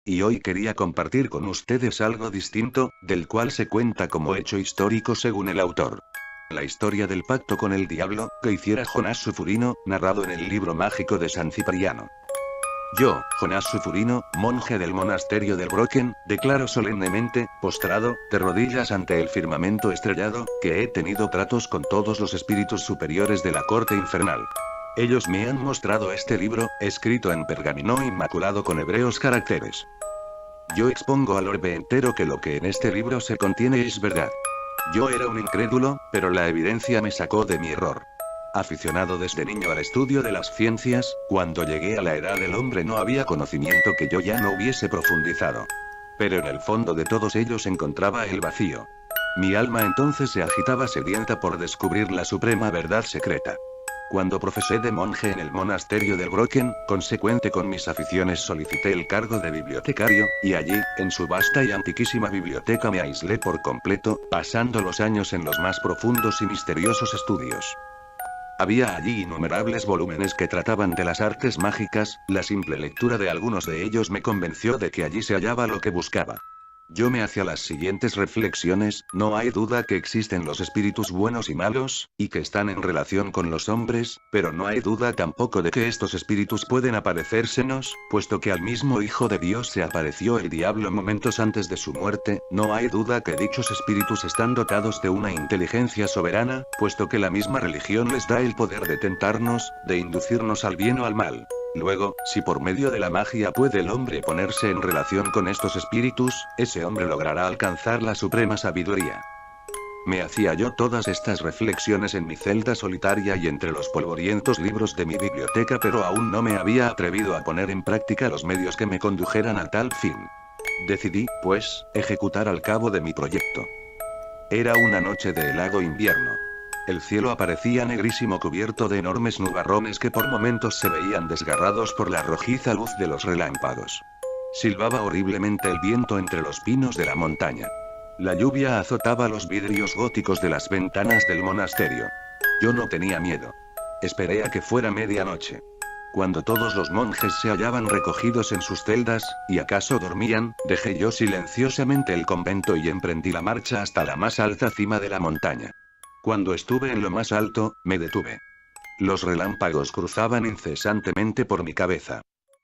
Y hoy quería compartir con ustedes algo distinto, del cual se cuenta como hecho histórico según el autor. La historia del pacto con el diablo, que hiciera Jonás Sufurino, narrado en el libro mágico de San Cipriano. Yo, Jonás Sufurino, monje del monasterio del Brocken, declaro solemnemente, postrado, de rodillas ante el firmamento estrellado, que he tenido tratos con todos los espíritus superiores de la corte infernal. Ellos me han mostrado este libro, escrito en pergamino inmaculado con hebreos caracteres. Yo expongo al orbe entero que lo que en este libro se contiene es verdad. Yo era un incrédulo, pero la evidencia me sacó de mi error. Aficionado desde niño al estudio de las ciencias, cuando llegué a la edad del hombre no había conocimiento que yo ya no hubiese profundizado. Pero en el fondo de todos ellos encontraba el vacío. Mi alma entonces se agitaba sedienta por descubrir la suprema verdad secreta. Cuando profesé de monje en el monasterio del Brocken, consecuente con mis aficiones solicité el cargo de bibliotecario, y allí, en su vasta y antiquísima biblioteca me aislé por completo, pasando los años en los más profundos y misteriosos estudios. Había allí innumerables volúmenes que trataban de las artes mágicas, la simple lectura de algunos de ellos me convenció de que allí se hallaba lo que buscaba. Yo me hacía las siguientes reflexiones: no hay duda que existen los espíritus buenos y malos, y que están en relación con los hombres, pero no hay duda tampoco de que estos espíritus pueden aparecérsenos, puesto que al mismo Hijo de Dios se apareció el diablo momentos antes de su muerte. No hay duda que dichos espíritus están dotados de una inteligencia soberana, puesto que la misma religión les da el poder de tentarnos, de inducirnos al bien o al mal. Luego, si por medio de la magia puede el hombre ponerse en relación con estos espíritus, ese hombre logrará alcanzar la suprema sabiduría. Me hacía yo todas estas reflexiones en mi celda solitaria y entre los polvorientos libros de mi biblioteca, pero aún no me había atrevido a poner en práctica los medios que me condujeran a tal fin. Decidí, pues, ejecutar al cabo de mi proyecto. Era una noche de helado invierno. El cielo aparecía negrísimo, cubierto de enormes nubarrones que por momentos se veían desgarrados por la rojiza luz de los relámpagos. Silbaba horriblemente el viento entre los pinos de la montaña. La lluvia azotaba los vidrios góticos de las ventanas del monasterio. Yo no tenía miedo. Esperé a que fuera medianoche. Cuando todos los monjes se hallaban recogidos en sus celdas, y acaso dormían, dejé yo silenciosamente el convento y emprendí la marcha hasta la más alta cima de la montaña. Cuando estuve en lo más alto, me detuve. Los relámpagos cruzaban incesantemente por mi cabeza.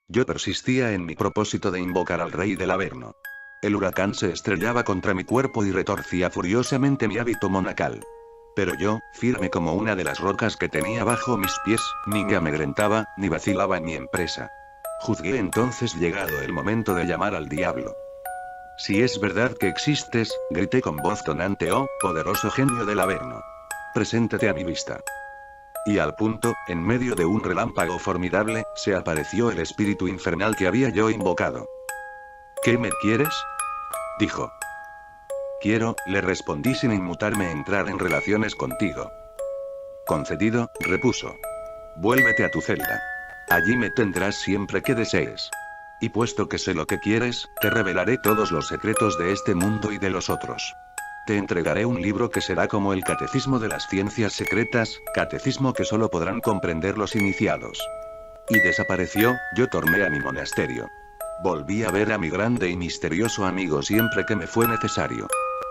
Yo persistía en mi propósito de invocar al rey del Averno. El huracán se estrellaba contra mi cuerpo y retorcía furiosamente mi hábito monacal. Pero yo, firme como una de las rocas que tenía bajo mis pies, ni me amedrentaba, ni vacilaba en mi empresa. Juzgué entonces llegado el momento de llamar al diablo. Si es verdad que existes, grité con voz tonante: oh, poderoso genio del Averno, preséntate a mi vista. Y al punto, en medio de un relámpago formidable, se apareció el espíritu infernal que había yo invocado. ¿Qué me quieres?, dijo. Quiero, le respondí sin inmutarme, entrar en relaciones contigo. Concedido, repuso. Vuélvete a tu celda. Allí me tendrás siempre que desees. Y puesto que sé lo que quieres, te revelaré todos los secretos de este mundo y de los otros. Te entregaré un libro que será como el catecismo de las ciencias secretas, catecismo que solo podrán comprender los iniciados. Y desapareció. Yo torné a mi monasterio. Volví a ver a mi grande y misterioso amigo siempre que me fue necesario.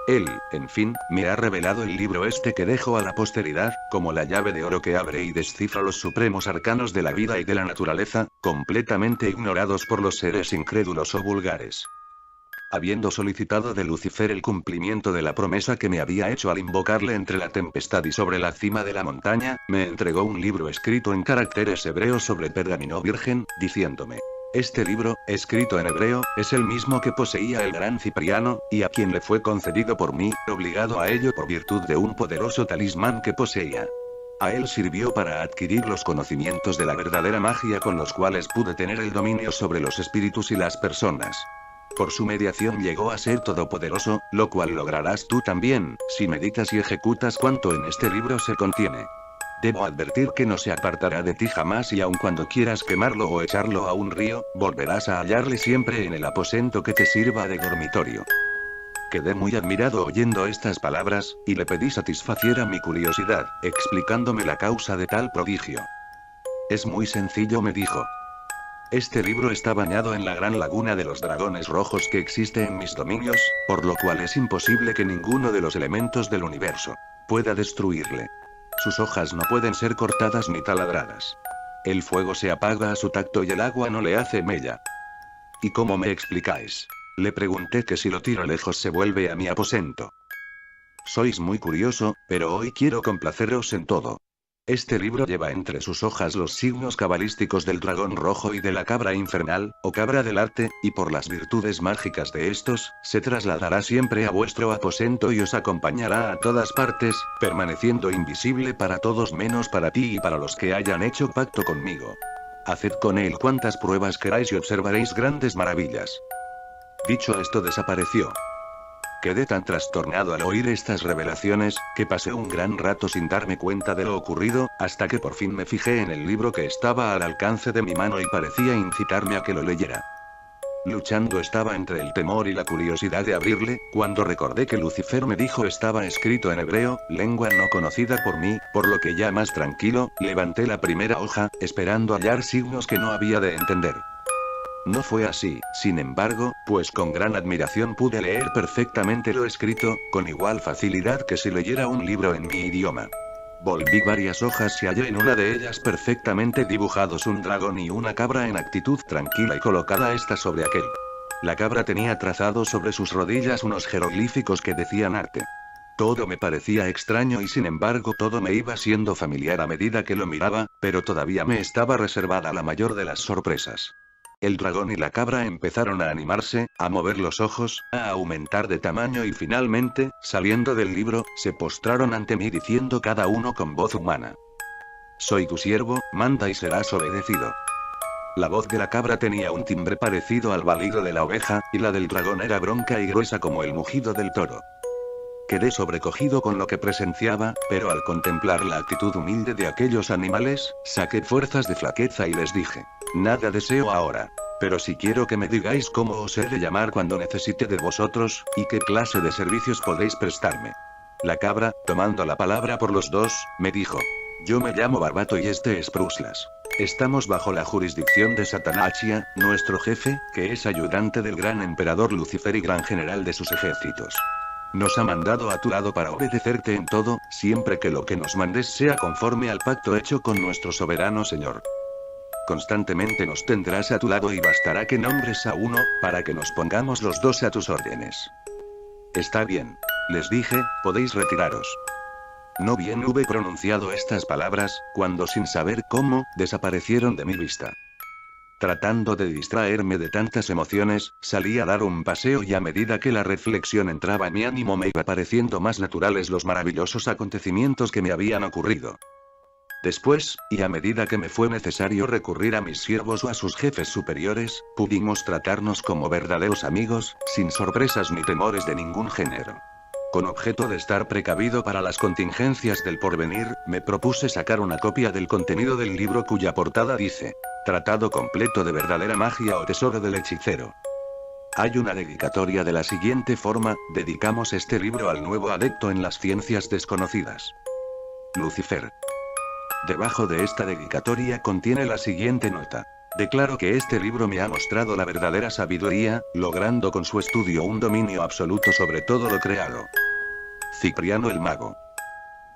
Él, en fin, me ha revelado el libro este que dejo a la posteridad, como la llave de oro que abre y descifra los supremos arcanos de la vida y de la naturaleza, completamente ignorados por los seres incrédulos o vulgares. Habiendo solicitado de Lucifer el cumplimiento de la promesa que me había hecho al invocarle entre la tempestad y sobre la cima de la montaña, me entregó un libro escrito en caracteres hebreos sobre pergamino virgen, diciéndome: este libro, escrito en hebreo, es el mismo que poseía el gran Cipriano, y a quien le fue concedido por mí, obligado a ello por virtud de un poderoso talismán que poseía. A él sirvió para adquirir los conocimientos de la verdadera magia con los cuales pude tener el dominio sobre los espíritus y las personas. Por su mediación llegó a ser todopoderoso, lo cual lograrás tú también, si meditas y ejecutas cuanto en este libro se contiene. Debo advertir que no se apartará de ti jamás, y aun cuando quieras quemarlo o echarlo a un río, volverás a hallarle siempre en el aposento que te sirva de dormitorio. Quedé muy admirado oyendo estas palabras, y le pedí satisfaciera mi curiosidad, explicándome la causa de tal prodigio. Es muy sencillo, me dijo. Este libro está bañado en la gran laguna de los dragones rojos que existe en mis dominios, por lo cual es imposible que ninguno de los elementos del universo pueda destruirle. Sus hojas no pueden ser cortadas ni taladradas. El fuego se apaga a su tacto y el agua no le hace mella. ¿Y cómo me explicáis? Le pregunté que si lo tiro lejos se vuelve a mi aposento. Sois muy curioso, pero hoy quiero complaceros en todo. Este libro lleva entre sus hojas los signos cabalísticos del dragón rojo y de la cabra infernal, o cabra del arte, y por las virtudes mágicas de estos, se trasladará siempre a vuestro aposento y os acompañará a todas partes, permaneciendo invisible para todos menos para ti y para los que hayan hecho pacto conmigo. Haced con él cuantas pruebas queráis y observaréis grandes maravillas. Dicho esto desapareció. Quedé tan trastornado al oír estas revelaciones, que pasé un gran rato sin darme cuenta de lo ocurrido, hasta que por fin me fijé en el libro que estaba al alcance de mi mano y parecía incitarme a que lo leyera. Luchando estaba entre el temor y la curiosidad de abrirle, cuando recordé que Lucifer me dijo estaba escrito en hebreo, lengua no conocida por mí, por lo que ya más tranquilo, levanté la primera hoja, esperando hallar signos que no había de entender. No fue así, sin embargo, pues con gran admiración pude leer perfectamente lo escrito, con igual facilidad que si leyera un libro en mi idioma. Volví varias hojas y hallé en una de ellas perfectamente dibujados un dragón y una cabra en actitud tranquila y colocada esta sobre aquel. La cabra tenía trazados sobre sus rodillas unos jeroglíficos que decían arte. Todo me parecía extraño y sin embargo todo me iba siendo familiar a medida que lo miraba, pero todavía me estaba reservada la mayor de las sorpresas. El dragón y la cabra empezaron a animarse, a mover los ojos, a aumentar de tamaño y finalmente, saliendo del libro, se postraron ante mí diciendo cada uno con voz humana: «Soy tu siervo, manda y serás obedecido». La voz de la cabra tenía un timbre parecido al balido de la oveja, y la del dragón era bronca y gruesa como el mugido del toro. Quedé sobrecogido con lo que presenciaba, pero al contemplar la actitud humilde de aquellos animales, saqué fuerzas de flaqueza y les dije: «Nada deseo ahora. Pero si quiero que me digáis cómo os he de llamar cuando necesite de vosotros, y qué clase de servicios podéis prestarme». La cabra, tomando la palabra por los dos, me dijo: «Yo me llamo Barbato y este es Pruslas. Estamos bajo la jurisdicción de Satanachia, nuestro jefe, que es ayudante del gran emperador Lucifer y gran general de sus ejércitos. Nos ha mandado a tu lado para obedecerte en todo, siempre que lo que nos mandes sea conforme al pacto hecho con nuestro soberano señor. Constantemente nos tendrás a tu lado y bastará que nombres a uno, para que nos pongamos los dos a tus órdenes». «Está bien», les dije, «podéis retiraros». No bien hube pronunciado estas palabras, cuando sin saber cómo, desaparecieron de mi vista. Tratando de distraerme de tantas emociones, salí a dar un paseo y a medida que la reflexión entraba en mi ánimo me iba pareciendo más naturales los maravillosos acontecimientos que me habían ocurrido. Después, y a medida que me fue necesario recurrir a mis siervos o a sus jefes superiores, pudimos tratarnos como verdaderos amigos, sin sorpresas ni temores de ningún género. Con objeto de estar precavido para las contingencias del porvenir, me propuse sacar una copia del contenido del libro cuya portada dice: «Tratado completo de verdadera magia o tesoro del hechicero». Hay una dedicatoria de la siguiente forma: «Dedicamos este libro al nuevo adepto en las ciencias desconocidas. Lucifer». Debajo de esta dedicatoria contiene la siguiente nota: «Declaro que este libro me ha mostrado la verdadera sabiduría, logrando con su estudio un dominio absoluto sobre todo lo creado. Cipriano el Mago.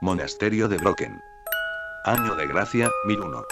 Monasterio de Brocken. Año de Gracia, 1001».